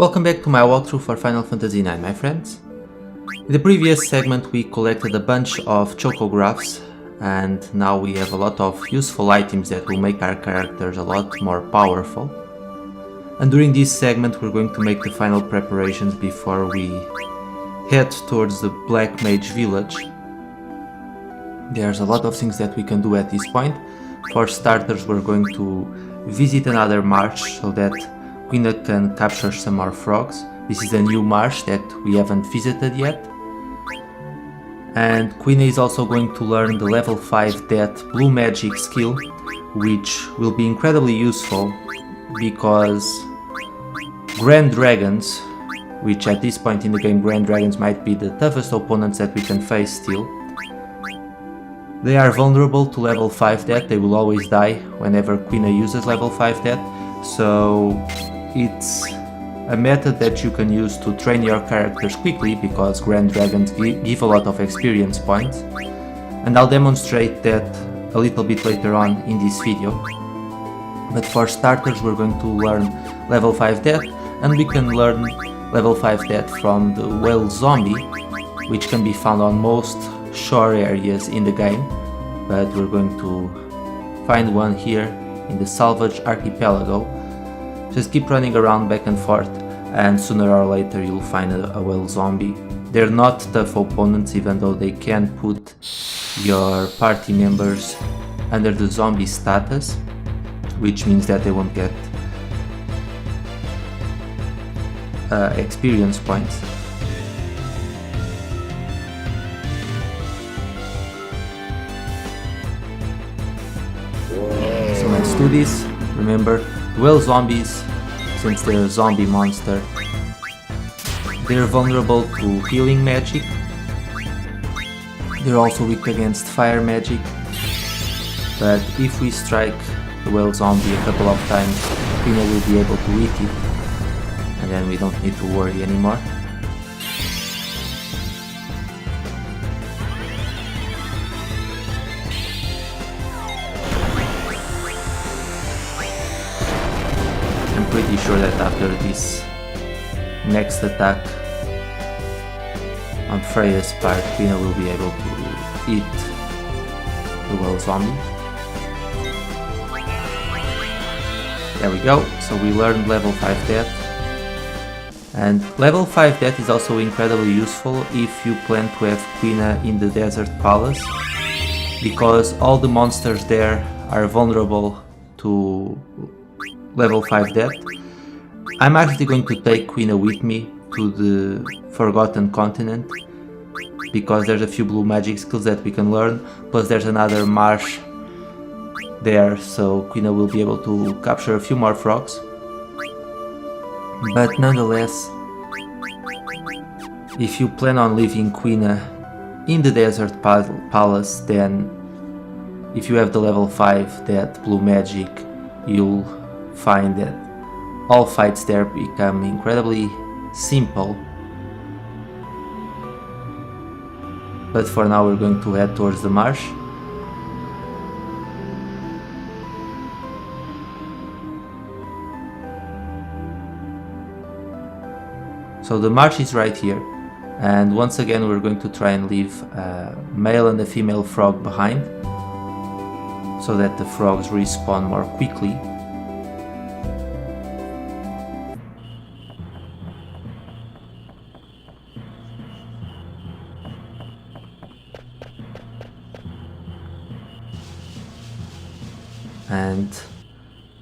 Welcome back to my walkthrough for Final Fantasy IX, my friends. In the previous segment we collected a bunch of chocographs and now we have a lot of useful items that will make our characters a lot more powerful. And during this segment we're going to make the final preparations before we head towards the Black Mage Village. There's a lot of things that we can do at this point. For starters, we're going to visit another marsh so that Quina can capture some more frogs. This is a new marsh that we haven't visited yet. And Quina is also going to learn the level 5 Death Blue Magic skill, which will be incredibly useful because Grand Dragons, which at this point in the game Grand Dragons might be the toughest opponents that we can face still, they are vulnerable to level 5 Death. They will always die whenever Quina uses level 5 Death, so it's a method that you can use to train your characters quickly because Grand Dragons give a lot of experience points, and I'll demonstrate that a little bit later on in this video. But for starters we're going to learn level 5 Death, and we can learn level 5 Death from the whale zombie, which can be found on most shore areas in the game, but we're going to find one here in the Salvage Archipelago. Just keep running around back and forth and sooner or later you'll find a whale zombie. They're not tough opponents, even though they can put your party members under the zombie status, which means that they won't get experience points. So let's do this. Remember, whale zombies, since they're a zombie monster, they're vulnerable to healing magic. They're also weak against fire magic, but if we strike the whale zombie a couple of times, Quina will be able to eat it, and then we don't need to worry anymore. Pretty sure that after this next attack on Freya's part, Quina will be able to eat the whale zombie. There we go, so we learned level 5 Death. And level 5 Death is also incredibly useful if you plan to have Quina in the Desert Palace, because all the monsters there are vulnerable to level 5 Death. I'm actually going to take Quina with me to the Forgotten Continent because there's a few blue magic skills that we can learn, plus there's another marsh there, so Quina will be able to capture a few more frogs. But nonetheless, if you plan on leaving Quina in the Desert Palace, then if you have the level 5 Death Blue Magic, you'll find that all fights there become incredibly simple. But for now we're going to head towards the marsh. So the marsh is right here, and once again we're going to try and leave a male and a female frog behind so that the frogs respawn more quickly. And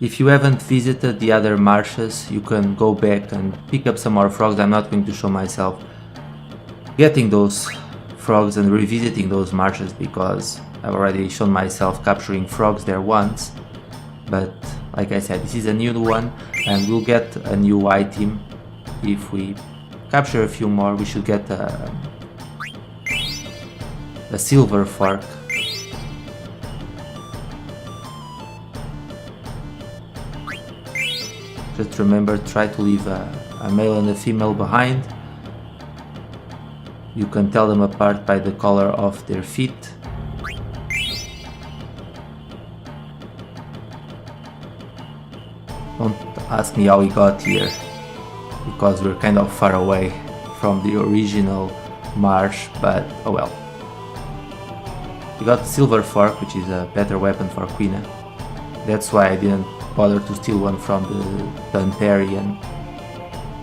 if you haven't visited the other marshes, you can go back and pick up some more frogs. I'm not going to show myself getting those frogs and revisiting those marshes because I've already shown myself capturing frogs there once. But like I said, this is a new one and we'll get a new item. If we capture a few more, we should get a silver fork. Just remember, try to leave a male and a female behind. You can tell them apart by the color of their feet. Don't ask me how he got here. because we're kind of far away from the original marsh, but oh well. We got Silver Fork, which is a better weapon for Quina. That's why I didn't bother to steal one from the Dantarian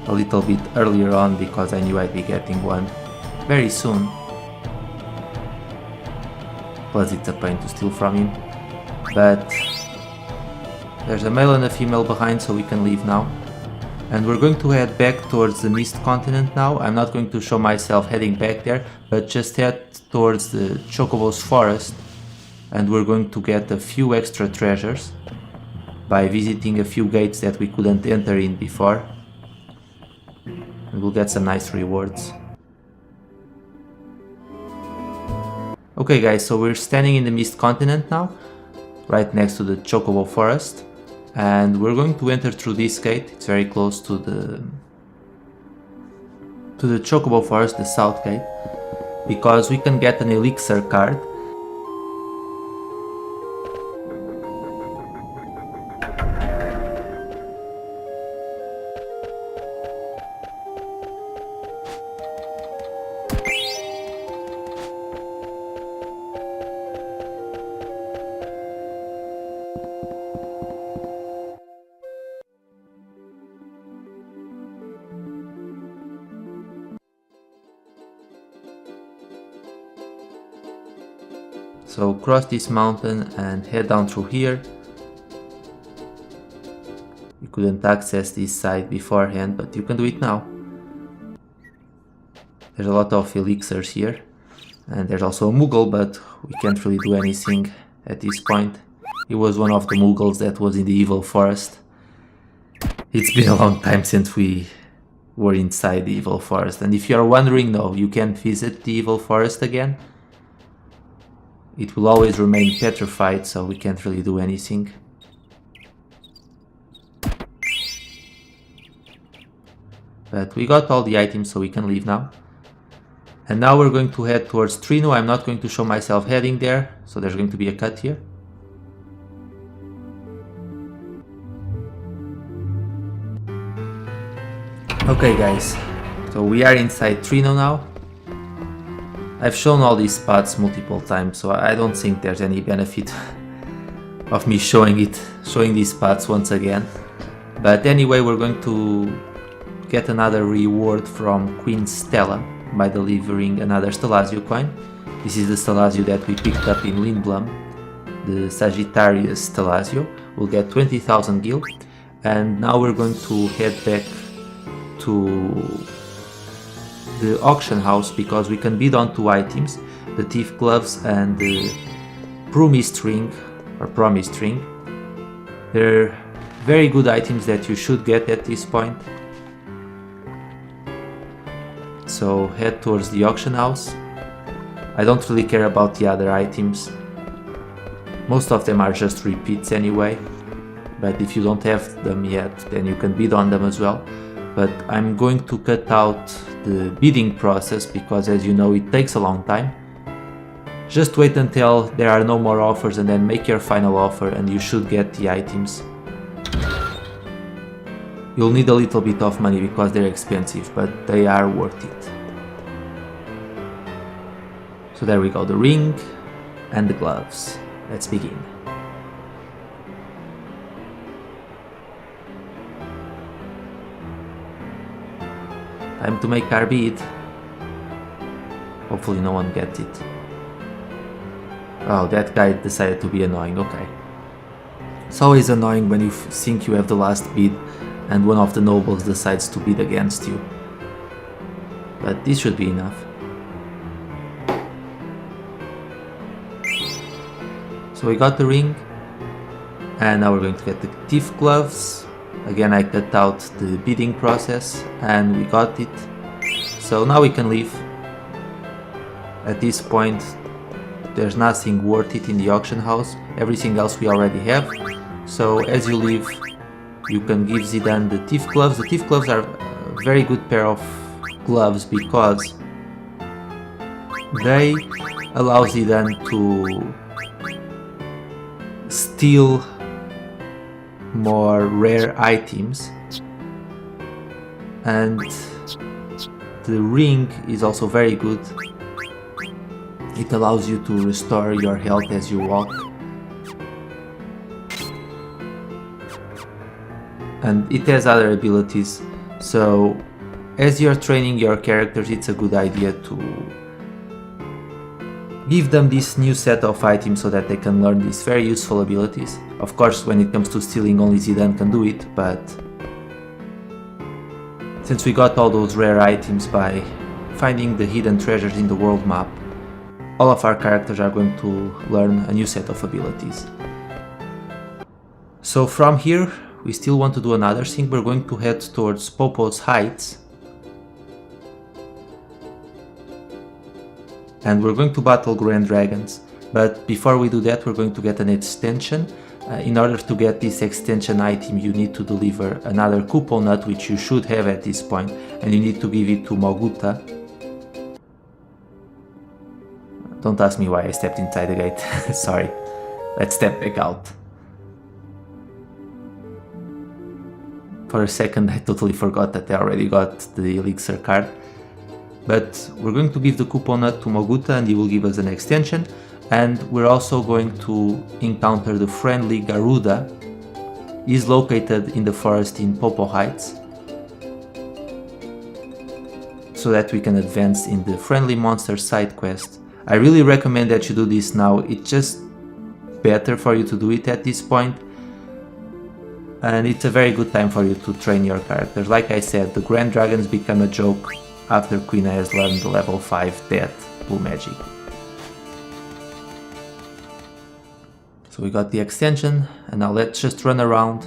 a little bit earlier on, because I knew I'd be getting one very soon. Plus it's a pain to steal from him. But there's a male and a female behind, so we can leave now. And we're going to head back towards the Mist Continent now. I'm not going to show myself heading back there, but just head towards the Chocobo's forest, and we're going to get a few extra treasures by visiting a few gates that we couldn't enter in before. And we'll get some nice rewards. Okay guys, so we're standing in the Mist Continent now, right next to the Chocobo forest. And we're going to enter through this gate. It's very close to the Chocobo forest, the south gate, because we can get an elixir card. So cross this mountain and head down through here. You couldn't access this side beforehand, but you can do it now. There's a lot of elixirs here, and there's also a Moogle, but we can't really do anything at this point. He was one of the Moogles that was in the evil forest. It's been a long time since we were inside the evil forest, and if you're wondering, no, you can't visit the evil forest again. It will always remain petrified, so we can't really do anything. But we got all the items, so we can leave now. And now we're going to head towards Treno. I'm not going to show myself heading there, so there's going to be a cut here. Okay guys, so we are inside Treno now. I've shown all these spots multiple times, so I don't think there's any benefit of me showing these spots once again. But anyway, we're going to get another reward from Queen Stella by delivering another Stellazio coin. This is the Stellazio that we picked up in Lindblum, the Sagittarius Stellazio. We'll get 20,000 gil, and now we're going to head back to the auction house, because we can bid on two items, the Thief Gloves and the Promist Ring, or Promist Ring. They're very good items that you should get at this point. So head towards the auction house. I don't really care about the other items. Most of them are just repeats anyway, but if you don't have them yet, then you can bid on them as well. But I'm going to cut out the bidding process, because as you know, it takes a long time. Just wait until there are no more offers and then make your final offer, and you should get the items. You'll need a little bit of money because they're expensive, but they are worth it. So there we go, the ring and the gloves. Let's begin. Time to make our bid. Hopefully no one gets it. Oh, that guy decided to be annoying, okay. It's always annoying when you think you have the last bid and one of the nobles decides to bid against you. But this should be enough. So we got the ring, and now we're going to get the Thief Gloves. Again, I cut out the bidding process and we got it. So now we can leave. At this point, there's nothing worth it in the auction house. Everything else we already have. So as you leave, you can give Zidane the Thief Gloves. The Thief Gloves are a very good pair of gloves because they allow Zidane to steal more rare items, And the ring is also very good. It allows you to restore your health as you walk. And it has other abilities, so as you're training your characters, it's a good idea to give them this new set of items so that they can learn these very useful abilities. Of course, when it comes to stealing, only Zidane can do it, but since we got all those rare items by finding the hidden treasures in the world map, all of our characters are going to learn a new set of abilities. So from here, we still want to do another thing. We're going to head towards Popo's Heights. And we're going to battle Grand Dragons. But before we do that, we're going to get an extension. In order to get this extension item, you need to deliver another chocobo nut, which you should have at this point. And you need to give it to Moguta. Don't ask me why I stepped inside the gate. Sorry. Let's step back out. For a second I totally forgot that I already got the elixir card. But we're going to give the chocobo nut to Moguta and he will give us an extension. And we're also going to encounter the Friendly Garuda. He's located in the forest in Popo Heights, so that we can advance in the Friendly Monster side quest. I really recommend that you do this now. It's just better for you to do it at this point. And it's a very good time for you to train your characters. Like I said, the Grand Dragons become a joke after Quina has learned the level 5 Death Blue Magic. So we got the extension, and now let's just run around.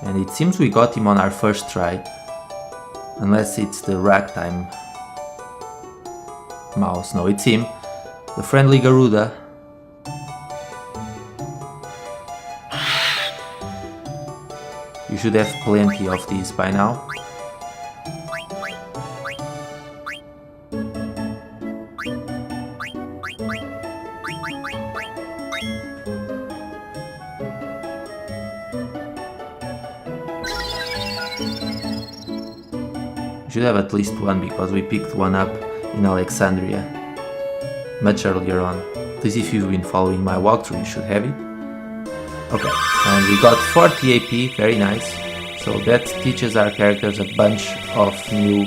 And it seems we got him on our first try. Unless it's the ragtime mouse. No, it's him. The Friendly Garuda. You should have plenty of these by now. You should have at least one because we picked one up in Alexandria much earlier on. At least if you've been following my walkthrough, you should have it. Okay, and we got 40 AP, very nice. So that teaches our characters a bunch of new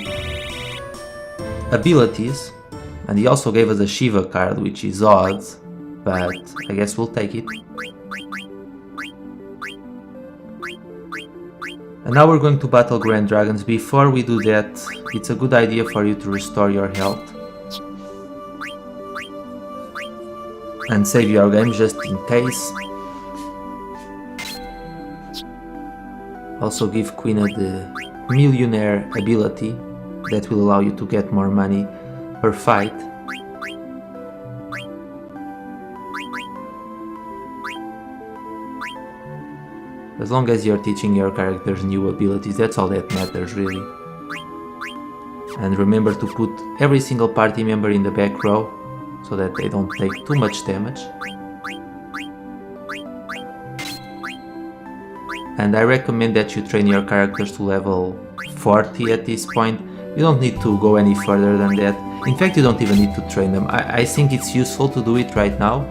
abilities. And he also gave us a Shiva card, which is odd, but I guess we'll take it. And now we're going to battle Grand Dragons. Before we do that, it's a good idea for you to restore your health and save your game just in case. Also give Quina the Millionaire ability that will allow you to get more money per fight. As long as you're teaching your characters new abilities, that's all that matters really. And remember to put every single party member in the back row so that they don't take too much damage. And I recommend that you train your characters to level 40 at this point. You don't need to go any further than that. In fact, you don't even need to train them. I think it's useful to do it right now.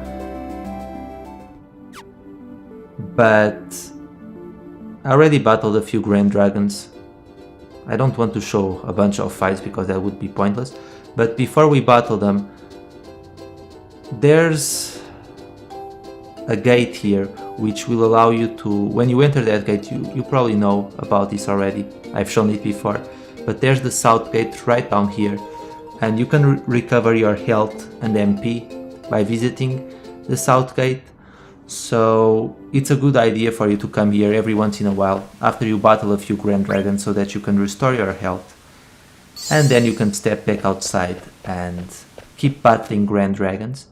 But I already battled a few Grand Dragons. I don't want to show a bunch of fights because that would be pointless. But before we battle them, there's a gate here which will allow you to, when you enter that gate, you probably know about this already, I've shown it before, but there's the south gate right down here, and you can recover your health and MP by visiting the south gate. So it's a good idea for you to come here every once in a while after you battle a few Grand Dragons so that you can restore your health, and then you can step back outside and keep battling Grand Dragons.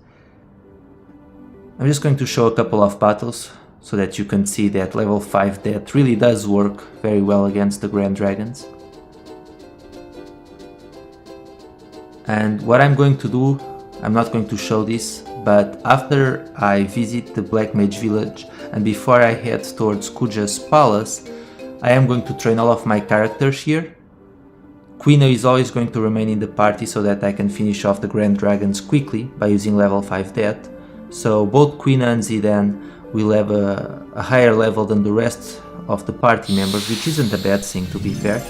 I'm just going to show a couple of battles so that you can see that level 5 death really does work very well against the Grand Dragons. And what I'm going to do, I'm not going to show this, but after I visit the Black Mage Village and before I head towards Kuja's palace, I am going to train all of my characters here. Quina is always going to remain in the party so that I can finish off the Grand Dragons quickly by using level 5 death. So both Quina and Zidane will have a higher level than the rest of the party members, which isn't a bad thing, to be fair.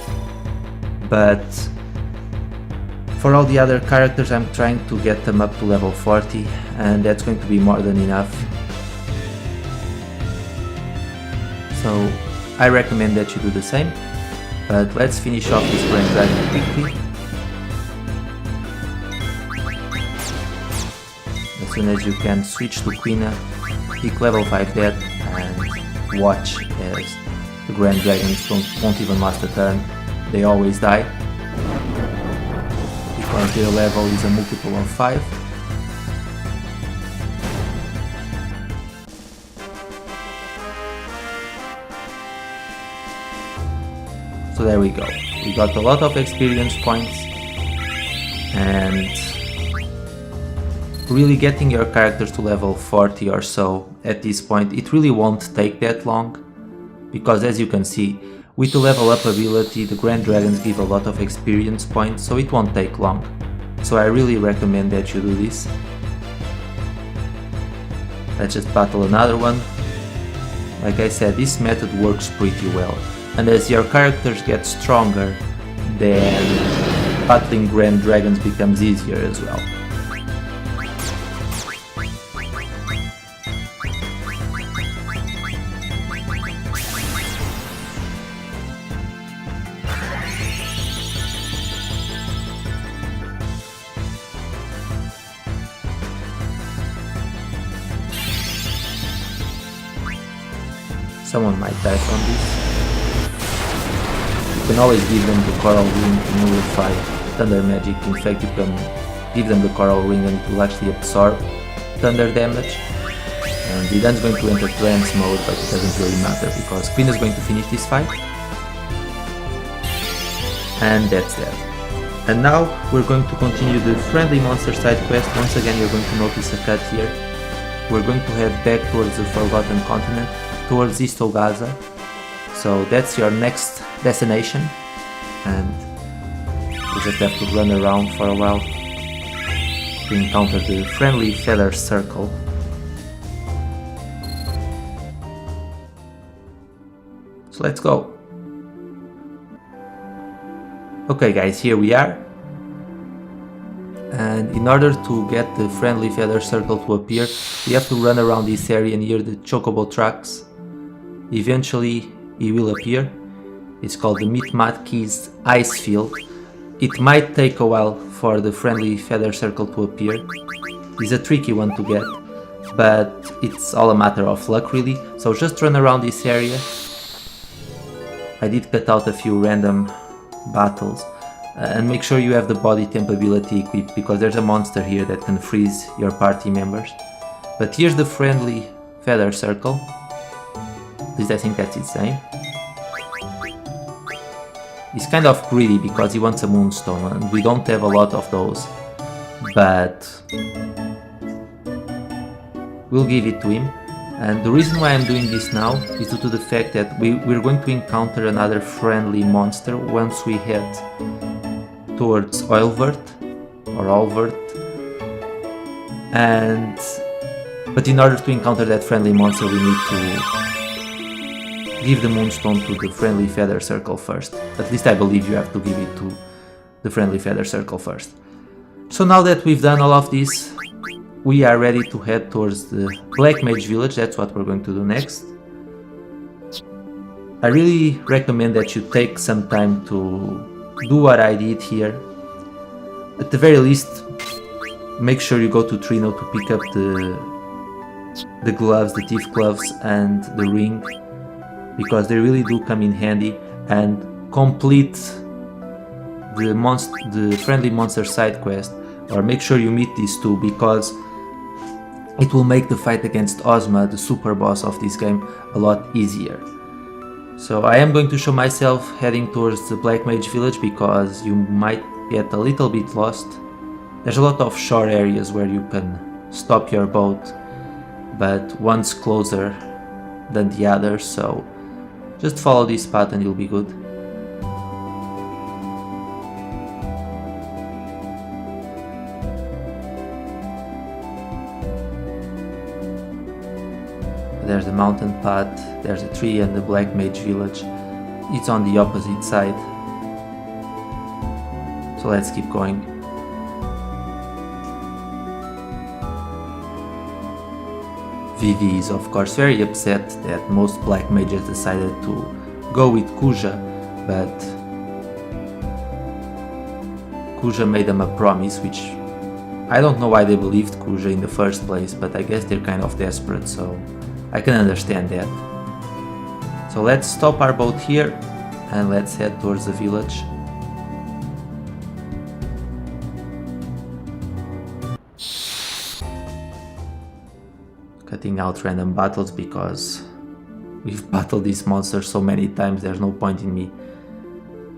But for all the other characters, I'm trying to get them up to level 40, and that's going to be more than enough. So I recommend that you do the same. But let's finish off this Grand Dragon quickly. As soon as you can, switch to Quina, pick level 5 death, and watch as the Grand Dragons won't even last a turn. They always die, because their level is a multiple of 5. So there we go, we got a lot of experience points, and really getting your characters to level 40 or so at this point, it really won't take that long, because as you can see, with the level up ability, the Grand Dragons give a lot of experience points, so it won't take long. So I really recommend that you do this. Let's just battle another one. Like I said, this method works pretty well. And as your characters get stronger, then battling Grand Dragons becomes easier as well. Someone might die from this. You can always give them the Coral Ring to nullify Thunder Magic. In fact, you can give them the Coral Ring and it will actually absorb Thunder damage. And Zidane's going to enter trance mode, but it doesn't really matter because Queen is going to finish this fight. And that's that. And now we're going to continue the Friendly Monster side quest. Once again, you're going to notice a cut here. We're going to head back towards the Forgotten Continent, towards East Ogaza. So that's your next destination, and you just have to run around for a while to encounter the Friendly Feather Circle. So let's go. Okay guys, here we are. And in order to get the Friendly Feather Circle to appear, we have to run around this area near the chocobo tracks. Eventually he will appear. It's called the Mitmatki's Ice Field. It might take a while for the Friendly Feather Circle to appear. It's a tricky one to get, but it's all a matter of luck really. So just run around this area. I did cut out a few random battles. And make sure you have the body temp ability equipped, because there's a monster here that can freeze your party members. But here's the Friendly Feather Circle. At least I think that's its name. He's kind of greedy because he wants a moonstone, and we don't have a lot of those. But we'll give it to him. And the reason why I'm doing this now is due to the fact that we're going to encounter another friendly monster once we head towards Oilvert or Olvert. But in order to encounter that friendly monster, we need to give the moonstone to the Friendly Feather Circle first. At least I believe you have to give it to the Friendly Feather Circle first. So now that we've done all of this, we are ready to head towards the Black Mage Village. That's what we're going to do next. I really recommend that you take some time to do what I did here. At the very least, make sure you go to Treno to pick up the gloves, the thief gloves and the ring, because they really do come in handy, and complete the Friendly Monster side quest, or make sure you meet these two, because it will make the fight against Ozma, the super boss of this game, a lot easier. So I am going to show myself heading towards the Black Mage Village, because you might get a little bit lost. There's a lot of shore areas where you can stop your boat, but once closer than the others, so just follow this path and you'll be good. There's the mountain path, there's a tree and the Black Mage Village. It's on the opposite side. So let's keep going. Vivi is of course very upset that most Black Mages decided to go with Kuja, but Kuja made them a promise, which I don't know why they believed Kuja in the first place, but I guess they're kind of desperate, so I can understand that. So let's stop our boat here and let's head towards the village. Cutting out random battles because we've battled these monsters so many times, there's no point in me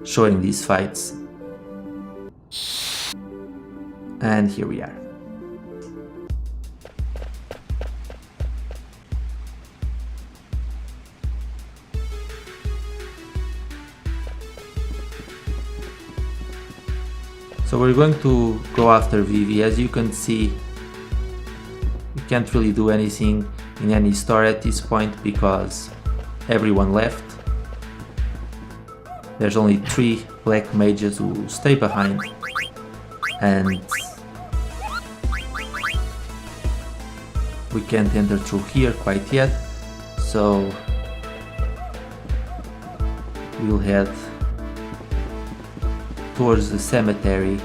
showing these fights. And here we are. So we're going to go after Vivi. As you can see, we can't really do anything in any store at this point because everyone left. There's only 3 Black Mages who stay behind, and we can't enter through here quite yet, so we'll head towards the cemetery.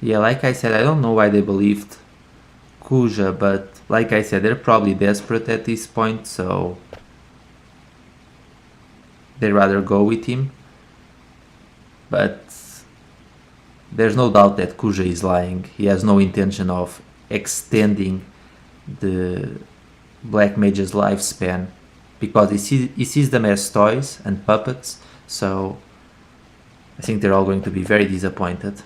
Yeah, like I said, I don't know why they believed Kuja, but like I said, they're probably desperate at this point, so they'd rather go with him. But there's no doubt that Kuja is lying. He has no intention of extending the Black Mage's lifespan because he sees them as toys and puppets, so I think they're all going to be very disappointed.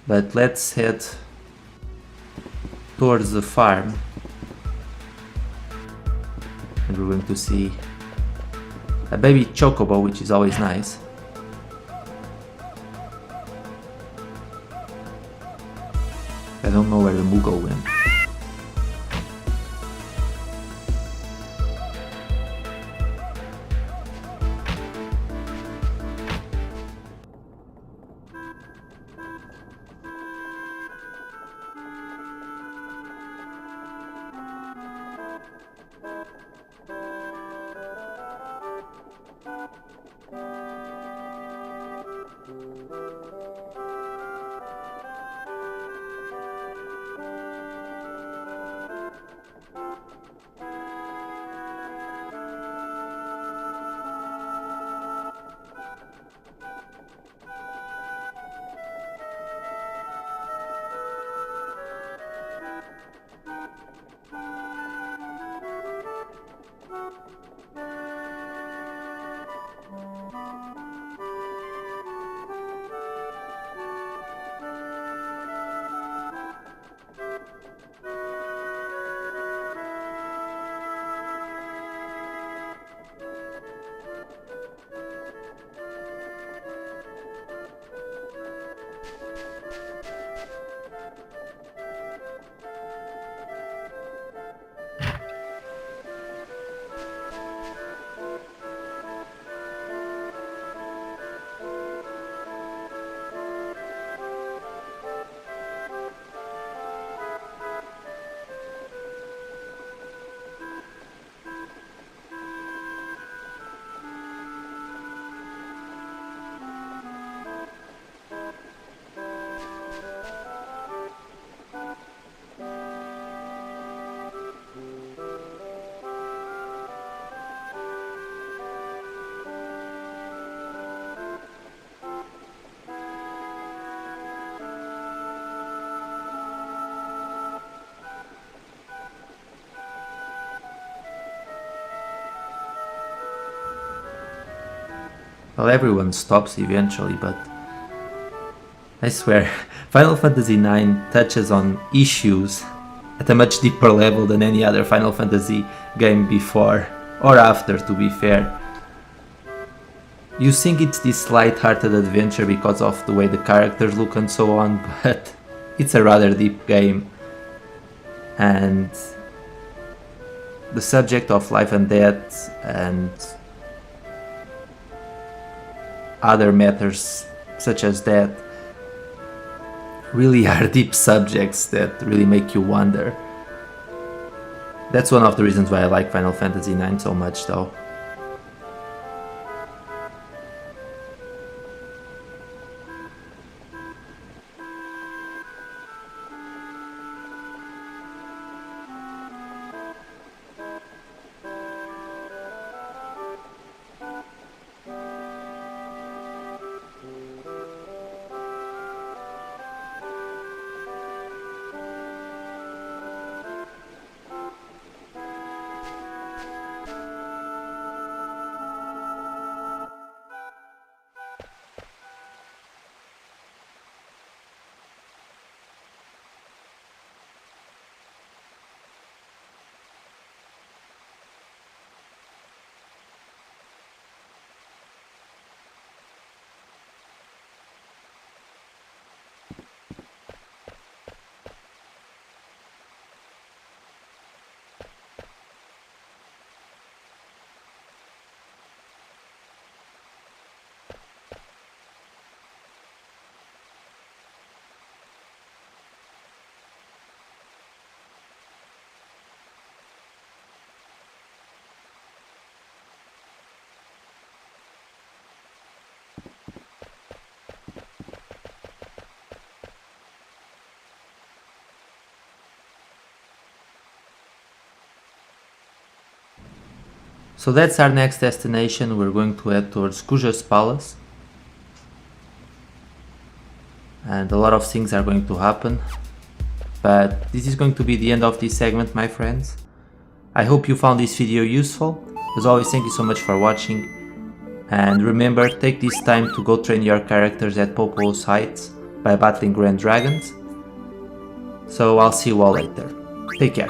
But let's head towards the farm and we're going to see a baby chocobo, which is always nice. I don't know where the Moogle went. Well, everyone stops eventually, but I swear, Final Fantasy IX touches on issues at a much deeper level than any other Final Fantasy game before, or after, to be fair. You think it's this light-hearted adventure because of the way the characters look and so on, but it's a rather deep game. And the subject of life and death and other matters such as that really are deep subjects that really make you wonder. That's one of the reasons why I like Final Fantasy IX so much, though. So that's our next destination. We're going to head towards Kuja's palace. And a lot of things are going to happen. But this is going to be the end of this segment, my friends. I hope you found this video useful. As always, thank you so much for watching. And remember, take this time to go train your characters at Popolo's Heights by battling Grand Dragons. So I'll see you all later. Take care.